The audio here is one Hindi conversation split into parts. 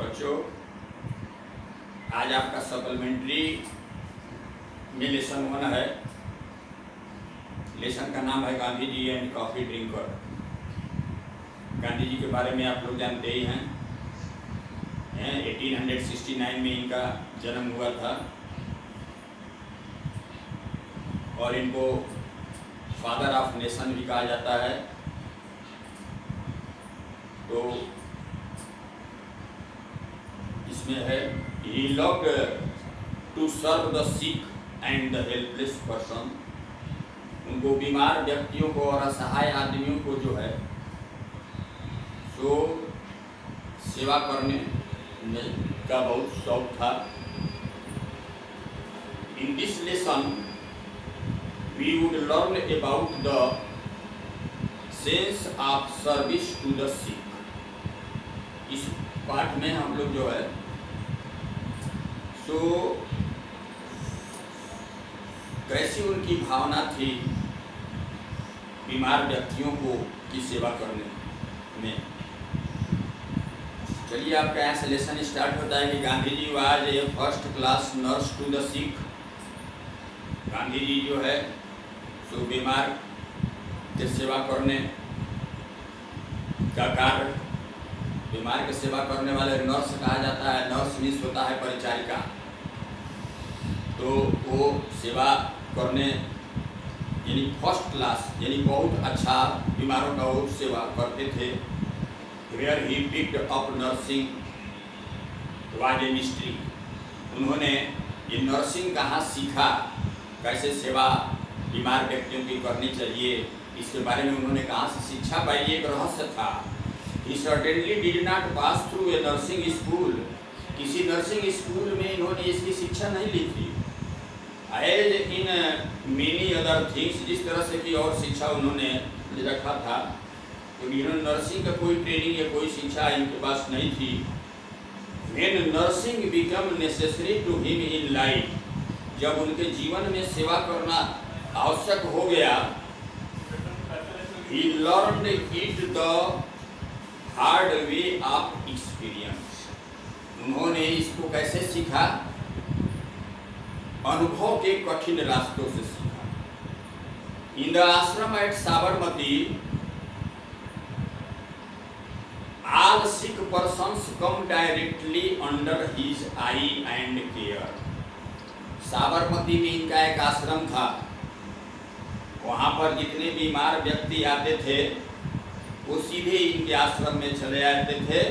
बच्चों, आज आपका सप्लीमेंट्री में लेसन 1 है। लेसन का नाम है गांधी जी and coffee drinker. Gandhi ji के बारे में आप लोग जानते ही हैं। 1869 में इनका जन्म हुआ था और इनको फादर ऑफ नेशन भी कहा जाता है। तो इसमें है he loved to serve the sick and the helpless person. उनको बीमार व्यक्तियों को और असहाय आदमियों को जो है सो सेवा करने का बहुत शौक था। In this lesson we would learn about the sense of service to the sick. इस पाठ में हम लोग जो है सो कैसी उनकी भावना थी बीमार व्यक्तियों को की सेवा करने में। चलिए, आपका यहाँ से लेसन स्टार्ट होता है कि Gandhi ji was a first class nurse to the sick. Gandhi ji जो है सो बीमार के सेवा करने का कार्य, बीमार की सेवा करने वाले नर्स कहा जाता है। नर्स मीन्स होता है परिचारिका। तो वो सेवा करने यानी फर्स्ट क्लास यानी बहुत अच्छा बीमारों का वो सेवा करते थे। Where he picked up nursing was a mystery. उन्होंने ये नर्सिंग कहाँ सीखा, कैसे सेवा बीमार व्यक्तियों की करनी चाहिए, इसके बारे में उन्होंने कहाँ से शिक्षा पाई, एक रहस्य था। He certainly did not pass through a nursing school। किसी नर्सिंग स्कूल में इन्होंने इसकी शिक्षा नहीं ली थी। As in many other things, जिस तरह से की और शिक्षा उन्होंने ले रखा था, तो इन्होंने नर्सिंग का कोई ट्रेनिंग या कोई शिक्षा इनके पास नहीं थी। When nursing became necessary to him in life, जब उनके जीवन में सेवा करना आवश्यक हो गया, he learned it the hard way of experience। उन्होंने इसको कैसे सीखा? अनुभव के कठिन रास्तों से सीखा। In the ashram at Sabarmati all sick persons come directly under his eye and care। Sabarmati में इनका एक आश्रम था। वहाँ पर जितने बीमार व्यक्ति आते थे वो सीधे इनके आश्रम में चले आते थे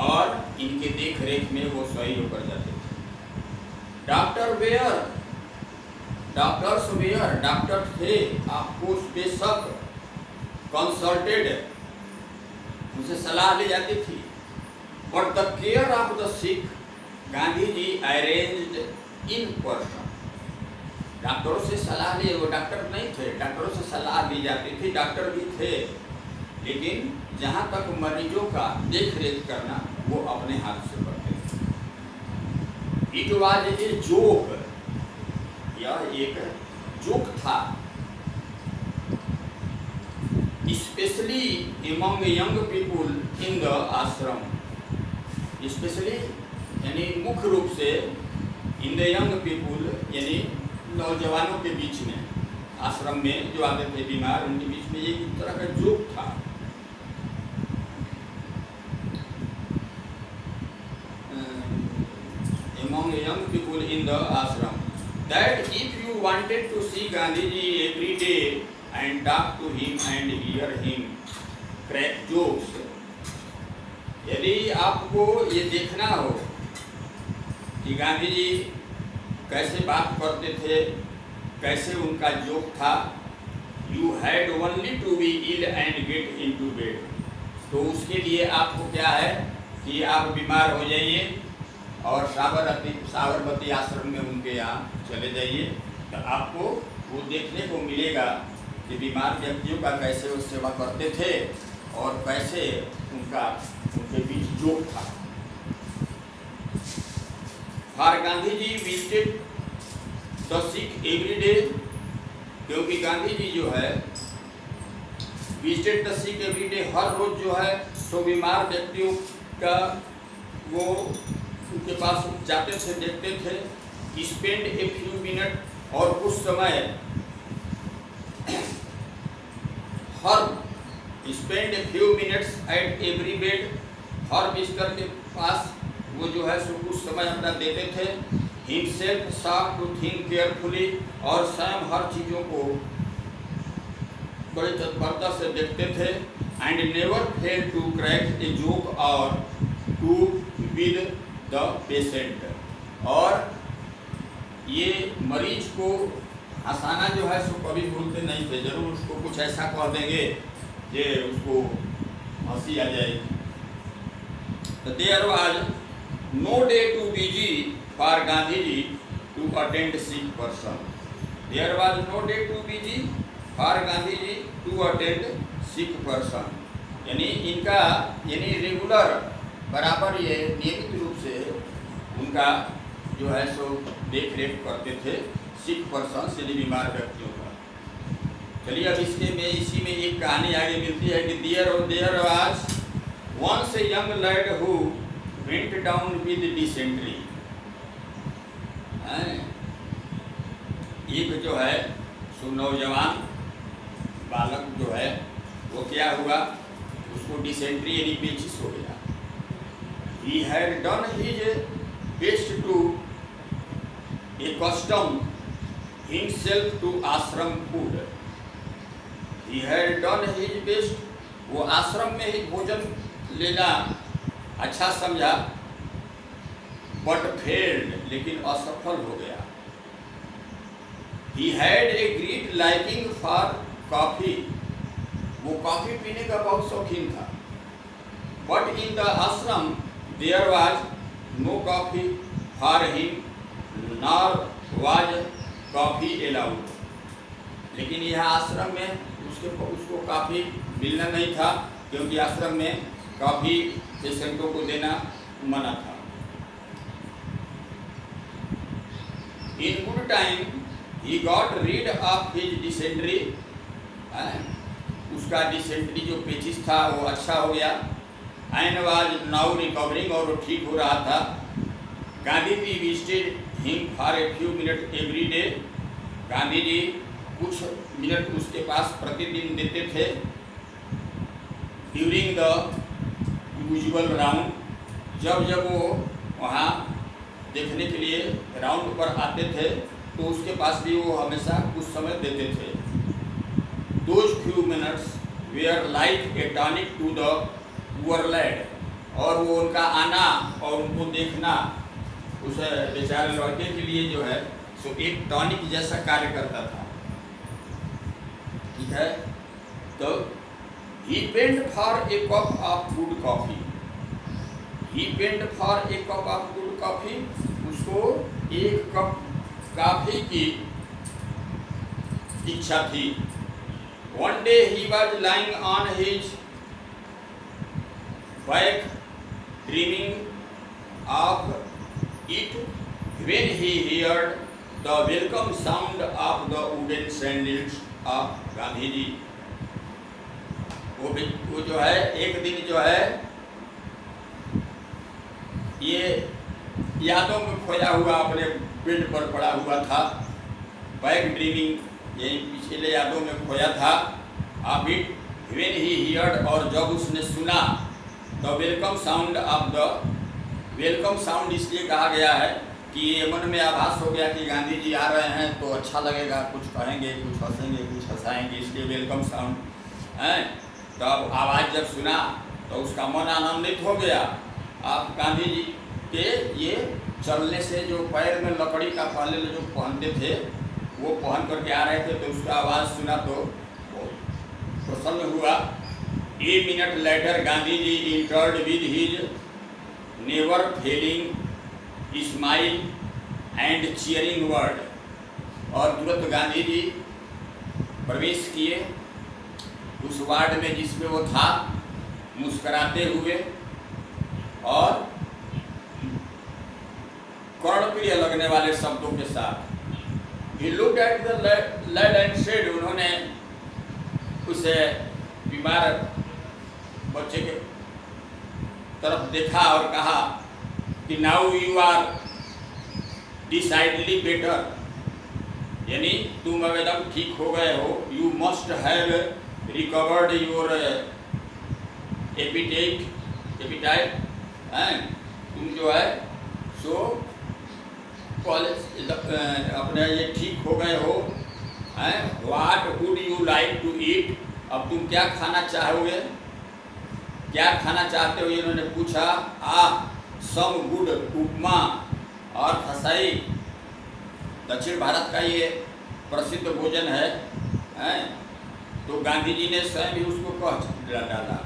और इनके देख रेख में वो सही होकर जाते थे। डॉक्टर्स वेयर, डॉक्टर थे आपको बेशक कंसल्टेड, उनसे सलाह ली जाती थी। But the care of the sick Gandhi ji arranged in person. डॉक्टरों से सलाह लिए, वो डॉक्टर नहीं थे, डॉक्टरों से सलाह दी जाती थी, डॉक्टर भी थे, लेकिन जहाँ तक मरीजों का देख रेख करना वो अपने हाथ से करते थे। इट वाज ए जोक, यह एक जोक था। Specially among young people in the आश्रम। स्पेशली यानी मुख्य रूप से इन द यंग पीपुल यानी नौजवानों के बीच में, आश्रम में जो आते थे बीमार, उनके बीच में एक तरह का जोक था। Among young people in the ashram, that if you wanted to see Gandhi ji every day and talk to him and hear him crack jokes, यदि आपको ये देखना हो कि गांधी जी कैसे बात करते थे, कैसे उनका जोक था, you had only to be ill and get into bed. तो उसके लिए आपको क्या है कि आप बीमार हो जाइए और साबरमती आश्रम में उनके यहाँ चले जाइए, तो आपको वो देखने को मिलेगा कि बीमार व्यक्तियों का कैसे वो सेवा करते थे और कैसे उनके बीच जोक था। For Gandhi ji visited the sick every day, क्योंकि गांधी जी जो है visited the sick every day, हर रोज जो है सो बीमार व्यक्तियों का वो उनके पास जाते थे, देखते थे, स्पेंड ए फ्यू मिनट, और कुछ समय हर spend a few minutes at every bed, हर बिस्तर के पास वो जो है सो कुछ समय अपना देते थे। हिमसेल्फ साफ टू थिंक केयरफुली, और स्वयं हर चीज़ों को बड़ी तत्परता से देखते थे। And never fail to crack a joke or two with the patient, और ये मरीज को हंसाना जो है सो कभी भूलते नहीं थे। जरूर उसको कुछ ऐसा कह देंगे जे उसको हंसी आ जाएगी। तो there was no day too busy for Gandhi ji to attend sick person. There was no day too busy for Gandhi ji to attend sick person, यानी इनका रेगुलर बराबर ये नियमित रूप से उनका जो है सो देख रेख करते थे सिक पर्सन से, बीमार व्यक्तियों का। चलिए अब इसी में एक कहानी आगे मिलती है कि there was once a young lad who went down with dysentery. एक जो है सो नौजवान बालक जो है वो क्या हुआ, उसको डिसेंट्री यानी पेचिस हो गया। He had done his best to accustom himself to ashram food. He had done his best, वो आश्रम में ही भोजन लेना अच्छा समझा, बट फेल्ड, लेकिन असफल हो गया। He had a great liking for coffee, वो कॉफी पीने का बहुत शौकीन था। But in the ashram there was no coffee for him, nor was coffee allowed, लेकिन यह आश्रम में उसको कॉफी मिलना नहीं था, क्योंकि आश्रम में कॉफी पेशेंटों को देना मना था। In good time he got read of his dysentery, उसका डिसेंट्री जो पेचिस था वो अच्छा हो गया। एंड वाज नाउ रिकवरिंग, और वो ठीक हो रहा था। Gandhi ji visited him for a few minute every day, Gandhi ji कुछ मिनट उसके पास प्रतिदिन देते थे। ड्यूरिंग द यूजुअल राउंड, जब वो वहाँ देखने के लिए राउंड पर आते थे तो उसके पास भी वो हमेशा कुछ समय देते थे। Those few minutes were like a tonic to the poor lad, और वो उनका आना और उनको देखना उस बेचारे लड़के के लिए जो है सो एक टॉनिक जैसा कार्य करता था। ठीक है, तो he went for a cup of good coffee, he went for a cup of good coffee, उसको एक कप कॉफी की इच्छा थी। One day he was lying on his back dreaming of it when he heard the welcome sound of the wooden sandals of Gandhi ji. वो जो है एक दिन जो है ये यादों में खोया हुआ अपने बेड पर पड़ा हुआ था, बैक ड्रीमिंग यही पिछले यादों में खोया था। अब इट व्हेन ही हियर्ड, और जब उसने सुना the welcome sound of the, welcome sound इसलिए कहा गया है कि ये मन में आभास हो गया कि गांधी जी आ रहे हैं तो अच्छा लगेगा, कुछ कहेंगे, कुछ हंसेंगे, कुछ हंसाएंगे, इसलिए वेलकम साउंड है। तो अब आवाज़ जब सुना तो उसका मन आनंदित हो गया। आप गांधी जी के ये चलने से जो पैर में लकड़ी का पहले जो पहनते थे वो पहन करके आ रहे थे, तो उसका आवाज़ सुना तो प्रसन्न हुआ। A minute later Gandhi ji entered with his never failing smile and cheering word, और तुरंत गांधी जी प्रवेश किए उस वार्ड में जिसमें वो था, मुस्कराते हुए और कर्णप्रिय लगने वाले शब्दों के साथ। He looked at the lad and said, उन्होंने उसे बीमार बच्चे के तरफ देखा और कहा कि नाउ यू आर डिसाइडली बेटर, यानी तुम अब एकदम ठीक हो गए हो, you must have recovered your appetite, तुम जो है सो कॉलेज अपने ये ठीक हो गए हो। What would you like to eat, अब तुम क्या खाना चाहोगे, क्या खाना चाहते हो, इन्होंने पूछा। सम गुड उपमा और फसाई, दक्षिण भारत का ये प्रसिद्ध भोजन है, तो गांधी जी ने स्वयं भी उसको कह डाला,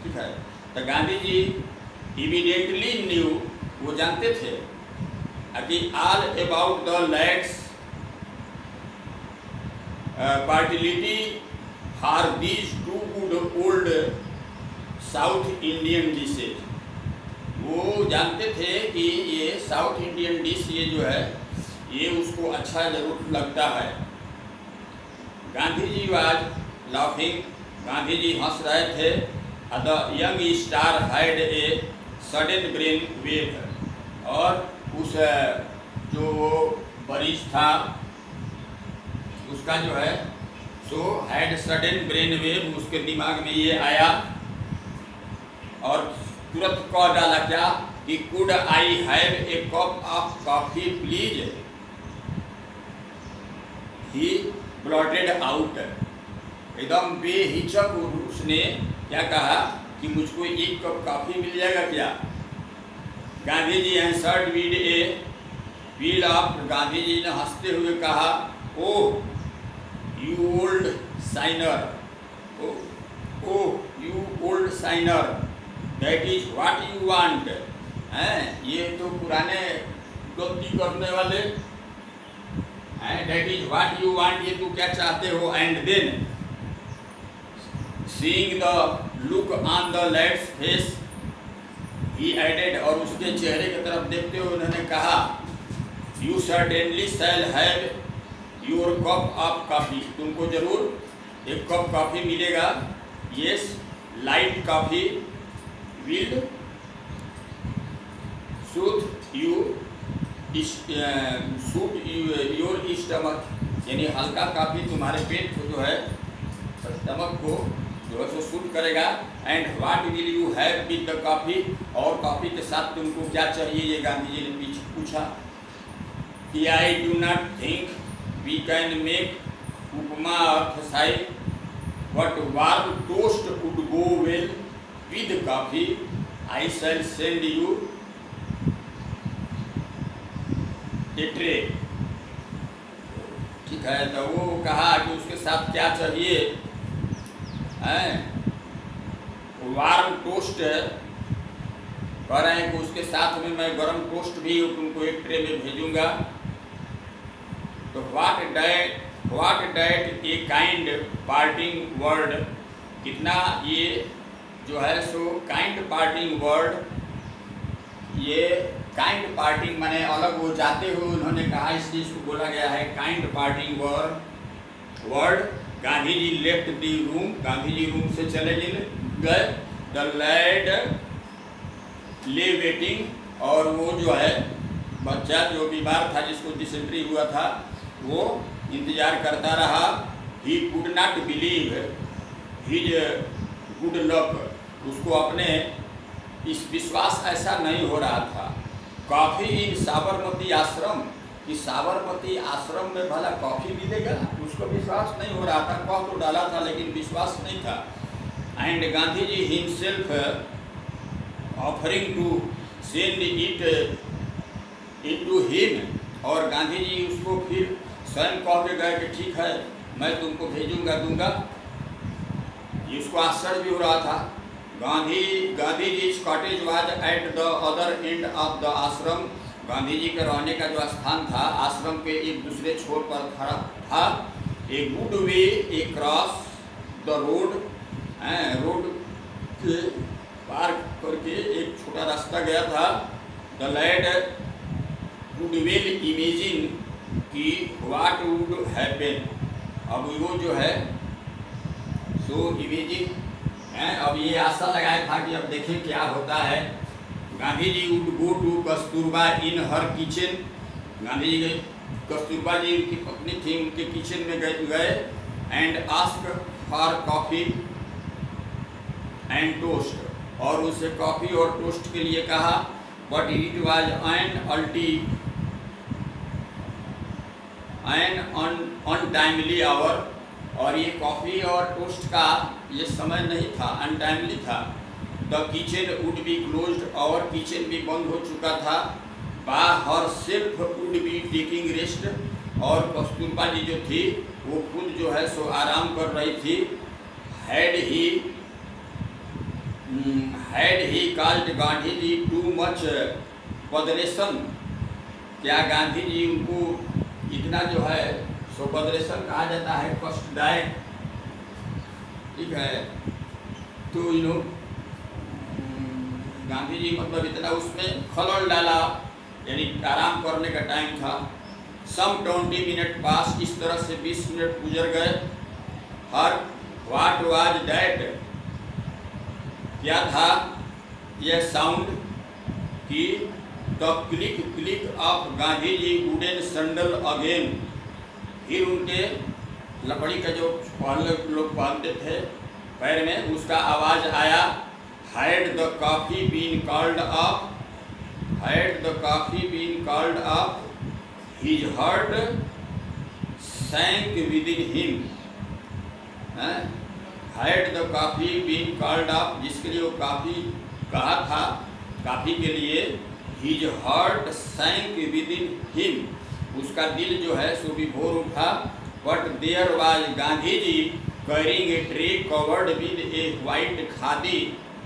ठीक है। तो गांधी जी इमीडिएटली न्यू, वो जानते थे कि all about the lad's partiality for these two good old South Indian dishes, वो जानते थे कि ये साउथ इंडियन डिश ये जो है ये उसको अच्छा जरूर लगता है। गांधी जी वाज लाफिंग, गांधी जी हंस रहे थे। The young star had a sudden brain wave, और उस जो वरिष्ठ था उसका जो है so had sudden brain wave, उसके दिमाग में ये आया और तुरंत कह डाला क्या कि could I have a cup of coffee please, he blotted out, एकदम बेहिचक उसने क्या कहा कि मुझको एक कप कॉफी मिल जाएगा क्या। Gandhi ji answered with a wheel of, Gandhi ji ने हंसते हुए कहा, oh you old sinner, oh you old sinner, that is what you want, ये तो पुराने गलती करने वाले, that is what you want, ये तू क्या चाहते हो। And then seeing the look on the lad's face, he added, और उसके चेहरे की तरफ देखते हुए उन्होंने कहा, you certainly shall have your cup of coffee, तुमको जरूर एक कप कॉफी मिलेगा। Yes light coffee will suit your stomach, यानी हल्का कॉफी तुम्हारे पेट को जो है स्टमक को जो है सो सूट करेगा। And what will you have with the coffee, और कॉफी के साथ तुमको क्या चाहिए, ये गांधी जी ने पीछे पूछा कि I do not think we can make upma और फसाई, but warm toast would go well with coffee, I shall send you a tray, ठीक है। तो वो कहा कि उसके साथ क्या चाहिए, वार्म टोस्ट, कह रहे हैं कि उसके साथ में मैं गरम टोस्ट भी तुमको एक ट्रे में भेजूंगा। तो what that a kind parting word, कितना ये जो है सो काइंड पार्टिंग वर्ड, ये काइंड पार्टिंग माने अलग हो जाते हुए उन्होंने कहा, इसलिए इसको बोला गया है kind parting word. Gandhi ji left the room, Gandhi ji room से चले गए। द लैड ले वेटिंग, और वो जो है बच्चा जो बीमार था जिसको डिसेंट्री हुआ था वो इंतजार करता रहा। He could not believe his good luck, उसको अपने इस विश्वास ऐसा नहीं हो रहा था। कॉफी इन साबरमती आश्रम, कि साबरमती आश्रम में भला कॉफी मिलेगा, उसको विश्वास नहीं हो रहा था। कह तो डाला था लेकिन विश्वास नहीं था। And Gandhi ji himself offering to send it into him, और गांधी जी उसको फिर स्वयं कह के गए कि ठीक है मैं तुमको भेजूंगा दूंगा। ये उसको आश्चर्य भी हो रहा था। Gandhi ji cottage was at the other end of the ashram, Gandhi जी के रहने का जो स्थान था आश्रम के एक दूसरे छोर पर खड़ा था। A good way across the road, road के पार करके एक छोटा रास्ता गया था। The lad would well imagine कि व्हाट वुड हैपन, अब वो जो है सो इमेजिन अब ये आशा लगाया था कि अब देखें क्या होता है। Gandhi ji would go to Kasturba in her kitchen. Gandhi ji गए, कस्तूरबा जी उनकी पत्नी थी, उनके किचन में गए and ask for coffee and toast, और उसे कॉफ़ी और टोस्ट के लिए कहा। But it was an untimely hour, और ये कॉफ़ी और टोस्ट का ये समय नहीं था, अनटाइमली था। The kitchen would be closed, और किचन भी बंद हो चुका था। बा her self would be taking rest, और कस्तूरबा जी जो थी वो खुद जो है सो आराम कर रही थी। Had he called Gandhi ji too much botheration, क्या गांधी जी उनको इतना जो है सो बदरेशन कहा जाता है, कष्टदायक, ठीक है। तो गांधी जी मतलब इतना उसमें खलल डाला, यानी आराम करने का टाइम था। सम 20 मिनट पास, इस तरह से 20 मिनट गुजर गए। हर व्हाट वाज दैट, क्या था यह साउंड कि the click click of Gandhi ji wooden sandal again, फिर उनके लकड़ी का जो पहले लोग पहनते थे पैर में, उसका आवाज़ आया। Had the coffee been called up, had the coffee been called up, his heart sank within him. Had the coffee been called up, जिसके लिए वो काफ़ी कहा था, काफ़ी के लिए, his heart sank within him, उसका दिल जो है सो भी भोर उठा। But there was Gandhi ji carrying a tray covered with a white khadi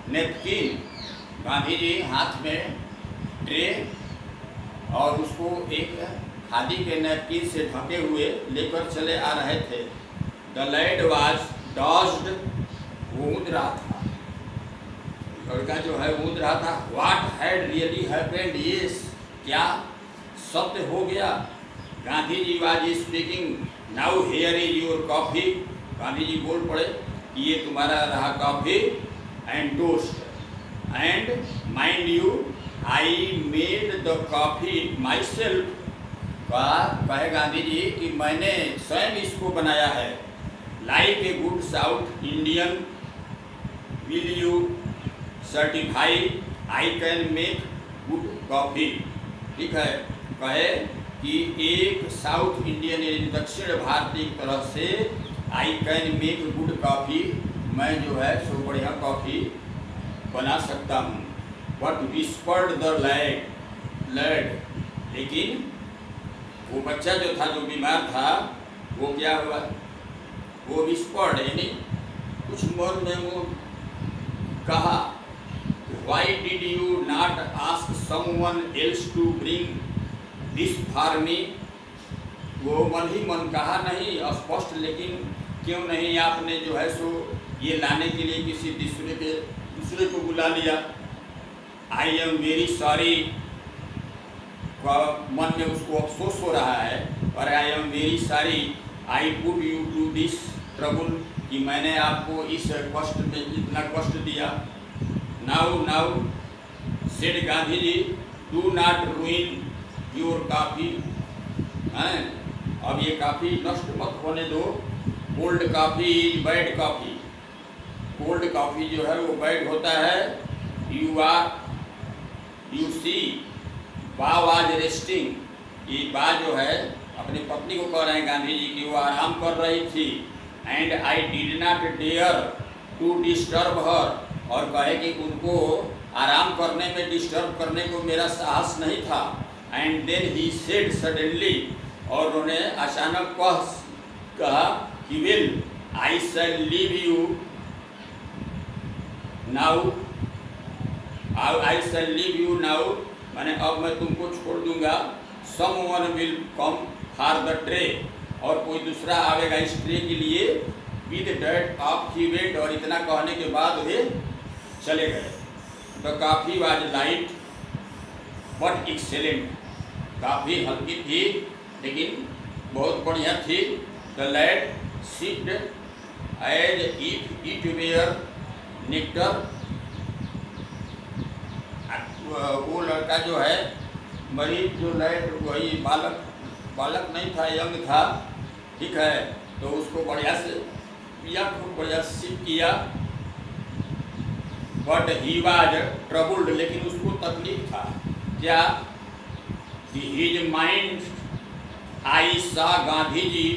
napkin, Gandhi ji हाथ में ट्रे और उसको एक खादी के नैपकिन से ढके हुए लेकर चले आ रहे थे। द लैड वाज डॉज्ड, वो ऊँध रहा था, लड़का जो है ऊँध रहा था। व्हाट हैड रियली हैपेंड, ये क्या सत्य हो गया। Gandhi ji was speaking, now here is your coffee, Gandhi ji बोल पड़े कि ये तुम्हारा रहा coffee and toast, and mind you I made the coffee myself, कहे गांधी जी कि मैंने स्वयं इसको बनाया है। Like a good South Indian will you certify I can make good coffee, ठीक है। कहे कि एक साउथ इंडियन यानी दक्षिण भारतीय की तरह से आई कैन मेक गुड कॉफ़ी, मैं जो है सो बढ़िया कॉफ़ी बना सकता हूँ। बट विस्पर्ड द लैड, लेकिन वो बच्चा जो था, जो बीमार था, वो क्या हुआ, वो विस्पर्ड यानी कुछ मन में वो कहा, why did you not ask someone else to bring this for me, वो मन ही मन कहा नहीं स्पष्ट, लेकिन क्यों नहीं आपने जो है सो ये लाने के लिए किसी दूसरे को बुला लिया। आई एम वेरी सॉरी, मन में उसको अफसोस हो रहा है, और I am very sorry I put you to this trouble, कि मैंने आपको इस कष्ट में इतना कष्ट दिया। Now said Gandhi ji, do not ruin your coffee, हैं, अब ये कॉफ़ी नष्ट मत होने दो। Cold coffee is bad coffee, cold coffee जो है वो बैड होता है। यू सी बा वाज रेस्टिंग, ये बा जो है अपनी पत्नी को कह रहे हैं गांधी जी की वो आराम कर रही थी। And I did not dare to disturb her, और कहे कि उनको आराम करने में डिस्टर्ब करने को मेरा साहस नहीं था। And then he said suddenly, और उन्होंने अचानक कहा कि will I shall leave you now, I shall leave you now, मैंने अब मैं तुमको छोड़ दूंगा। Someone will come for the tray, और कोई दूसरा आवेगा इस ट्रे के लिए। With that off he went, और इतना कहने के बाद वे चले गए। The coffee was light but excellent, काफ़ी हल्की थी लेकिन बहुत बढ़िया थी। The lad sipped as if it were nectar. वो लड़का जो है मरीज जो लैट वही बालक नहीं था, यंग था, ठीक है, तो उसको बढ़िया से पिया, खूब बढ़िया सिप किया। बट ही वाज ट्रबल्ड, लेकिन उसको तकलीफ था। क्या? His mind, I saw Gandhi ji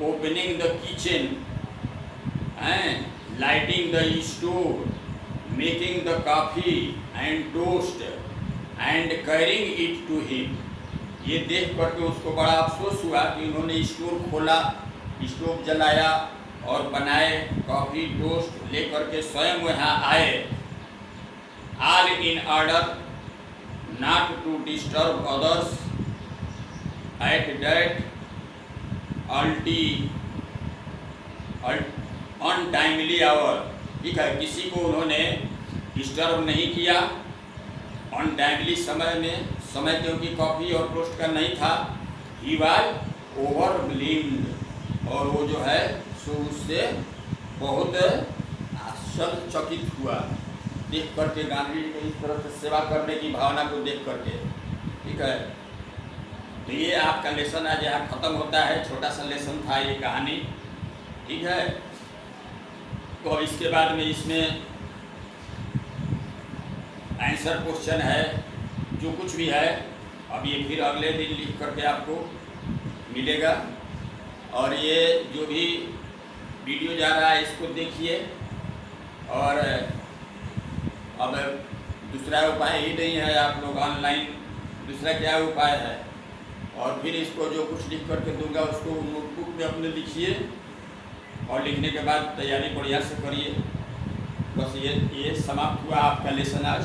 opening the kitchen and lighting the stove, making the coffee and toast and carrying it to him. ये देख करके उसको बड़ा अफसोस हुआ कि उन्होंने स्टोव खोला, स्टोव जलाया और बनाए कॉफ़ी टोस्ट लेकर के स्वयं यहाँ आए। All in order not to disturb others at that untimely hour. ठीक है, किसी को उन्होंने डिस्टर्ब नहीं किया अनटाइमली समय क्योंकि कॉफ़ी और टोस्ट का नहीं था। ही वाज ओवरवेल्म्ड, और वो जो है सो उससे बहुत आश्चर्यचकित हुआ देख करके, गांधी जी को इस तरह से सेवा करने की भावना को देख करके। ठीक है, तो ये आपका लेसन आज यहाँ ख़त्म होता है। छोटा सा लेसन था ये कहानी। ठीक है, तो इसके बाद में इसमें आंसर क्वेश्चन है, जो कुछ भी है अब ये फिर अगले दिन लिख करके आपको मिलेगा। और ये जो भी वीडियो जा रहा है इसको देखिए। और अब दूसरा उपाय ही नहीं है, आप लोग ऑनलाइन दूसरा क्या उपाय है। और फिर इसको जो कुछ लिख करके दूंगा उसको नोटबुक में अपने लिखिए, और लिखने के बाद तैयारी बढ़िया से करिए। बस ये समाप्त हुआ आपका लेसन आज।